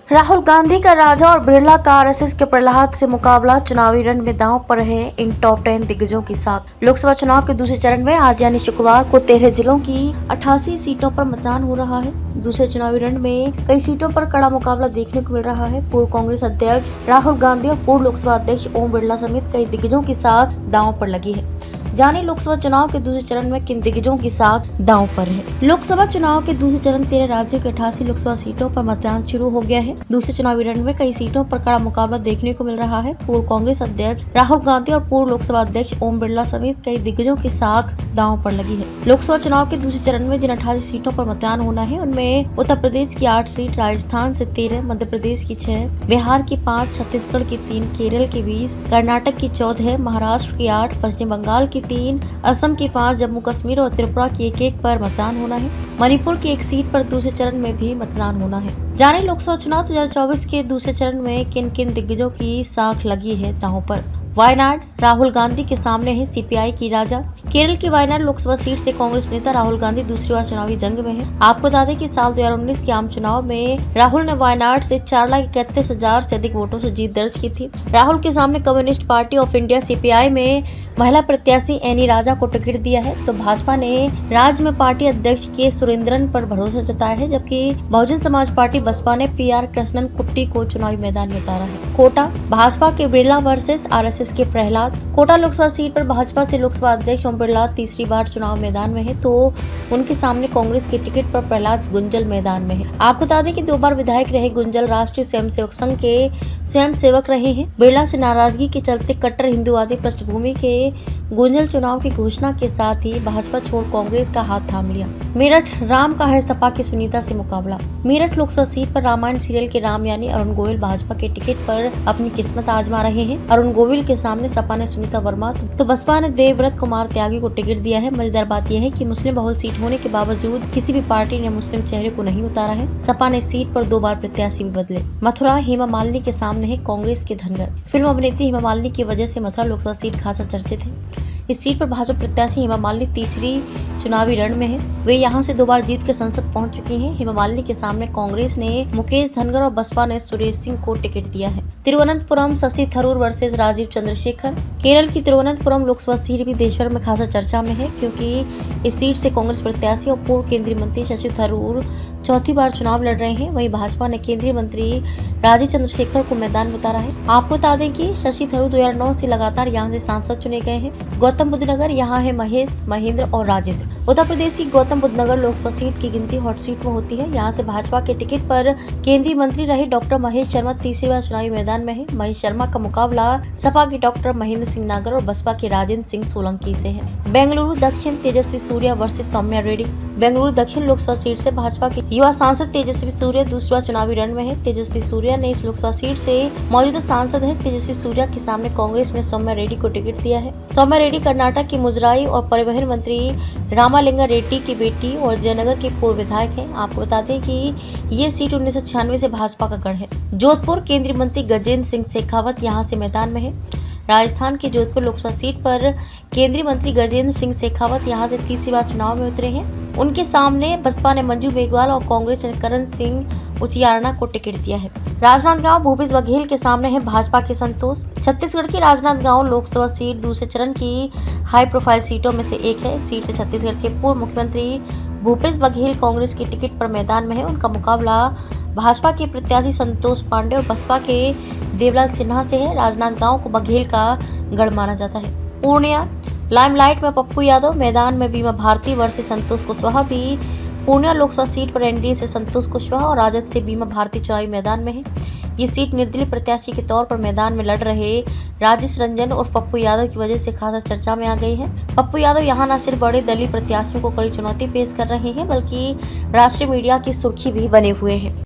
राहुल गांधी का राजा और बिरला का आरएसएस के प्रहलाद से मुकाबला चुनावी रण में दांव पर है इन टॉप 10 दिग्गजों के साथ। लोकसभा चुनाव के दूसरे चरण में आज यानी शुक्रवार को 13 जिलों की 88 सीटों पर मतदान हो रहा है। दूसरे चुनावी रण में कई सीटों पर कड़ा मुकाबला देखने को मिल रहा है। पूर्व कांग्रेस अध्यक्ष राहुल गांधी और पूर्व लोकसभा अध्यक्ष ओम बिरला समेत कई दिग्गजों के साथ दांव पर लगी है। जाने लोकसभा चुनाव के दूसरे चरण में किन दिग्गजों के साथ दांव पर है। लोकसभा चुनाव के दूसरे चरण 13 राज्यों के 88 लोकसभा सीटों पर मतदान शुरू हो गया है। दूसरे चुनावी रण में कई सीटों पर कड़ा मुकाबला देखने को मिल रहा है। पूर्व कांग्रेस अध्यक्ष राहुल गांधी और पूर्व लोकसभा अध्यक्ष ओम बिरला समेत कई दिग्गजों के साथ दांव पर लगी है। लोकसभा चुनाव के दूसरे चरण में जिन 88 सीटों पर मतदान होना है उनमें उत्तर प्रदेश की 8 सीट, राजस्थान से 13, मध्य प्रदेश की 6, बिहार की 5, छत्तीसगढ़ की 3, केरल की 20, कर्नाटक की 14, महाराष्ट्र की 8, पश्चिम बंगाल की 3, असम की 5, जम्मू कश्मीर और त्रिपुरा की एक पर मतदान होना है। मणिपुर की 1 सीट पर दूसरे चरण में भी मतदान होना है। जाने लोकसभा चुनाव 2024 के दूसरे चरण में किन किन दिग्गजों की साख लगी है दांव पर। वायनाड राहुल गांधी के सामने है सीपीआई की राजा। केरल की वायनाड लोकसभा सीट से कांग्रेस नेता राहुल गांधी दूसरी बार चुनावी जंग में है। आपको बता दें कि साल 2019 के आम चुनाव में राहुल ने वायनाड से 4,31,000 से अधिक वोटों से जीत दर्ज की थी। राहुल के सामने communist party of India CPI में महिला प्रत्याशी एनी राजा को टिकट दिया है, तो भाजपा ने राज्य में पार्टी अध्यक्ष के सुरेंद्रन पर भरोसा जताया है, जबकि बहुजन समाज पार्टी बसपा ने पीआर कृष्णन कुट्टी को चुनावी मैदान में उतारा है। कोटा भाजपा के बिरला वर्सेस आरएसएस के प्रहलाद। कोटा लोकसभा सीट पर भाजपा से लोकसभा अध्यक्ष ओम बिरला तीसरी बार चुनाव मैदान में है, तो उनके सामने कांग्रेस के टिकट पर प्रहलाद गुंजल मैदान में है। आपको बता दें कि 2 बार विधायक रहे गुंजल राष्ट्रीय स्वयंसेवक संघ के स्वयंसेवक रहे हैं। बिरला से नाराजगी के चलते कट्टर हिंदुवादी पृष्ठभूमि के गुंजल चुनाव की घोषणा के साथ ही भाजपा छोड़ कांग्रेस का हाथ थाम लिया। मेरठ राम का है सपा की सुनीता से मुकाबला। मेरठ लोकसभा सीट पर रामायण सीरियल के राम यानी अरुण गोविल भाजपा के टिकट पर अपनी किस्मत आजमा रहे हैं। अरुण गोविल के सामने सपा ने सुनीता वर्मा तो बसपा ने देवव्रत कुमार त्यागी को टिकट दिया है। मजेदार बात यह है कि मुस्लिम बहुल सीट होने के बावजूद किसी भी पार्टी ने मुस्लिम चेहरे को नहीं उतारा है। सपा ने सीट पर 2 बार प्रत्याशी भी बदले। मथुरा हेमा मालिनी के सामने है कांग्रेस के धनगर। फिल्म अभिनेत्री हेमा मालिनी की वजह से मथुरा लोकसभा सीट खासा चर्चित है। इस सीट पर भाजपा प्रत्याशी हेमा मालिनी तीसरी चुनावी रण में है। वे यहां से 2 बार जीतकर संसद पहुंच चुकी हैं। हेमा मालिनी के सामने कांग्रेस ने मुकेश धनगर और बसपा ने सुरेश सिंह को टिकट दिया है। तिरुवनंतपुरम शशि थरूर वर्सेस राजीव चंद्रशेखर। केरल की तिरुवनंतपुरम लोकसभा सीट भी देश भर में खासा चर्चा में है, क्योंकि इस सीट से कांग्रेस प्रत्याशी और पूर्व केंद्रीय मंत्री शशि थरूर चौथी बार चुनाव लड़ रहे हैं। वहीं भाजपा ने केंद्रीय मंत्री राजीव चंद्रशेखर को मैदान में उतारा है। आपको बता दें कि शशि थरूर 2009 से लगातार यहां से सांसद चुने गए हैं। गौतम बुद्ध नगर यहाँ है महेश, महेंद्र और राजेंद्र। उत्तर प्रदेश की गौतम बुद्ध नगर लोकसभा सीट की गिनती हॉट सीट में होती है। यहाँ से भाजपा के टिकट पर केंद्रीय मंत्री रहे डॉक्टर महेश शर्मा तीसरी बार चुनावी मैदान में है। महेश शर्मा का मुकाबला सपा के डॉक्टर महेंद्र सिंह नागर और बसपा के राजेंद्र सिंह सोलंकी से है। बेंगलुरु दक्षिण तेजस्वी सूर्या वर्सेस सौम्या रेड्डी। बेंगलुरु दक्षिण लोकसभा सीट से भाजपा के युवा सांसद तेजस्वी सूर्या दूसरा चुनावी रण में है। तेजस्वी सूर्या ने इस लोकसभा सीट से मौजूदा सांसद है। तेजस्वी सूर्या के सामने कांग्रेस ने सौम्या रेड्डी को टिकट दिया है। सौम्या रेड्डी कर्नाटक की मुजराई और परिवहन मंत्री रामालिंगा रेड्डी की बेटी और जयनगर के पूर्व विधायक हैं। आपको बता दें कि ये सीट 1996 से भाजपा का गढ़ है। जोधपुर केंद्रीय मंत्री गजेंद्र सिंह शेखावत यहाँ से मैदान में है। राजस्थान की जोधपुर लोकसभा सीट पर केंद्रीय मंत्री गजेंद्र सिंह शेखावत यहाँ से तीसरी बार चुनाव में उतरे हैं। उनके सामने बसपा ने मंजू मेघवाल और कांग्रेस ने करण सिंह उचियारना को टिकट दिया है। राजनांदगांव भूपेश बघेल के सामने है भाजपा के संतोष। छत्तीसगढ़ की राजनांदगांव लोकसभा सीट दूसरे चरण की हाई प्रोफाइल सीटों में से एक है। सीट से छत्तीसगढ़ के पूर्व मुख्यमंत्री भूपेश बघेल कांग्रेस के टिकट पर मैदान में है। उनका मुकाबला भाजपा के प्रत्याशी संतोष पांडे और बसपा के देवलाल सिन्हा से है। राजनांदगांव को बघेल का गढ़ माना जाता है। पूर्णिया लाइमलाइट में पप्पू यादव, मैदान में बीमा भारती वर्सेस संतोष कुशवाहा भी। पूर्णिया लोकसभा सीट पर एनडीए से संतोष कुशवाहा और राजद से बीमा भारती चुनावी मैदान में है। ये सीट निर्दलीय प्रत्याशी के तौर पर मैदान में लड़ रहे राजेश रंजन और पप्पू यादव की वजह से खासा चर्चा में आ गई है। पप्पू यादव यहाँ न सिर्फ बड़े दलीय प्रत्याशियों को कड़ी चुनौती पेश कर रहे हैं, बल्कि राष्ट्रीय मीडिया की सुर्खी भी बने हुए हैं।